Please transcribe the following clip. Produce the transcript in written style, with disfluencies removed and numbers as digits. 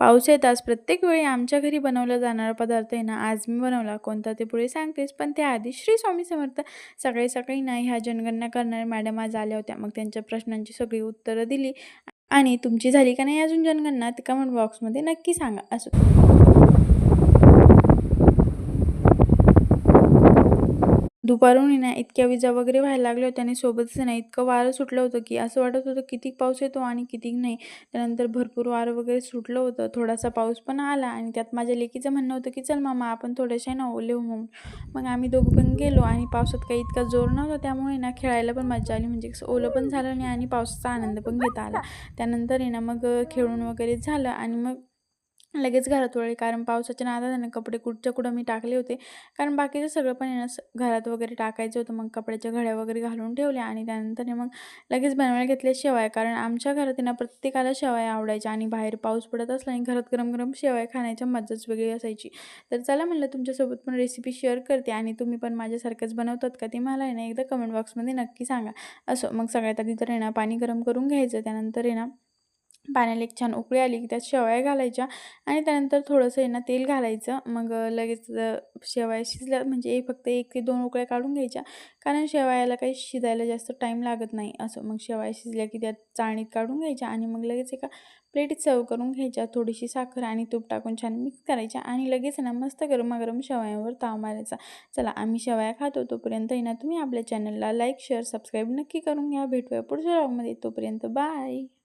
पाऊस येताच प्रत्येक वेळी आमच्या घरी बनवला जाणारा पदार्थ आहे ना, आज मी बनवला. कोणता ते पुढे सांगतेच. पण त्याआधी श्री स्वामी समर्थ. सकाळी सकाळी ना ह्या जनगणना करणाऱ्या मॅडम आज आल्या होत्या. मग त्यांच्या प्रश्नांची सगळी उत्तरं दिली. आणि तुमची झाली का नाही अजून जनगणना ते कमेंट बॉक्समध्ये नक्की सांगा. असं दुपारून आहे ना इतक्या विजा वगैरे व्हायला लागल्या होत्या आणि सोबतच आहे ना इतकं वारं सुटलं होतं, की असं वाटत होतं किती पाऊस येतो आणि किती नाही. त्यानंतर भरपूर वारं वगैरे सुटलं होतं. थोडासा पाऊस पण आला आणि त्यात माझ्या लेकीचं म्हणणं होतं, की "चल मामा आपण थोडेसे ना ओले होऊ." म्हणून. मग आम्ही दोघं पण गेलो आणि पावसात काही इतका जोर नव्हता त्यामुळे ना खेळायला पण मज्जा आली. म्हणजे कसं ओलं पण झालं नाही आणि पावसाचा आनंद पण घेता आला. त्यानंतर आहे ना मग खेळून वगैरे झालं आणि मग लगेच घरात वळले. कारण पावसाच्या नादात आहे ना कपडे कुठच्या कुठं मी टाकले होते. कारण बाकीचं सगळं पण आहे ना घरात वगैरे टाकायचं होतं. मग कपड्याच्या घड्या वगैरे घालून ठेवल्या आणि त्यानंतर आहे मग लगेच बनवायला घेतल्या शेवया. कारण आमच्या घरात आहे ना प्रत्येकाला शेवया आवडायच्या आणि बाहेर पाऊस पडत असला आणि घरात गरम-गरम शेवया खाण्याची मज्जाच वेगळी असायची. तर चला म्हणलं तुमच्यासोबत पण रेसिपी शेअर करते आणि तुम्ही पण माझ्यासारखंच बनवतात का ते मला आहे ना एकदा कमेंट बॉक्समध्ये नक्की सांगा. असं मग सगळ्यात आधी तर आहे ना पाणी गरम करून घ्यायचं. त्यानंतर आहे ना पाण्याला एक छान उकळी आली की त्यात शेवया घालायच्या आणि त्यानंतर थोडंसं आहे ना तेल घालायचं. मग लगेच शेवया शिजल्या म्हणजे फक्त 1 ते 2 उकळ्या काढून घ्यायच्या. कारण शेवयाला काही शिजायला जास्त टाईम लागत नाही असं. मग शेवया शिजल्या की त्यात चाळणीत काढून घ्यायच्या आणि मग लगेच एका प्लेटीत सर्व्ह करून घ्यायच्या. थोडीशी साखर आणि तूप टाकून छान मिक्स करायच्या आणि लगेच आहे ना मस्त गरमागरम शेवयांवर ताव मारायचा. चला आम्ही शेवया खातो तोपर्यंत आहे ना तुम्ही आपल्या चॅनलला लाईक, शेअर, सबस्क्राईब नक्की करून घ्या. भेटूया पुढच्या व्लॉगमध्ये. तोपर्यंत बाय.